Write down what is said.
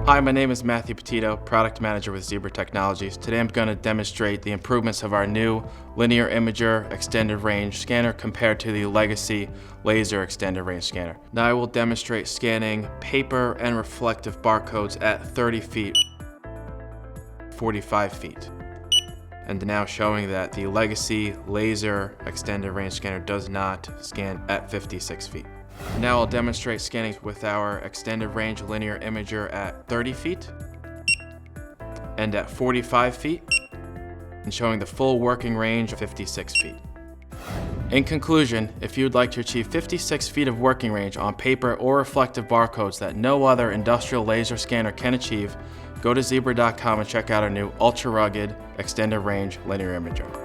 Hi, my name is Matthew Petito, Product Manager with Zebra Technologies. Today I'm going to demonstrate the improvements of our new linear imager extended range scanner compared to the legacy laser extended range scanner. Now I will demonstrate scanning paper and reflective barcodes at 30 feet, 45 feet. And now showing that the legacy laser extended range scanner does not scan at 56 feet. Now I'll demonstrate scanning with our extended range linear imager at 30 feet and at 45 feet, and showing the full working range of 56 feet. In conclusion, if you'd like to achieve 56 feet of working range on paper or reflective barcodes that no other industrial laser scanner can achieve, go to zebra.com and check out our new ultra rugged extended range linear imager.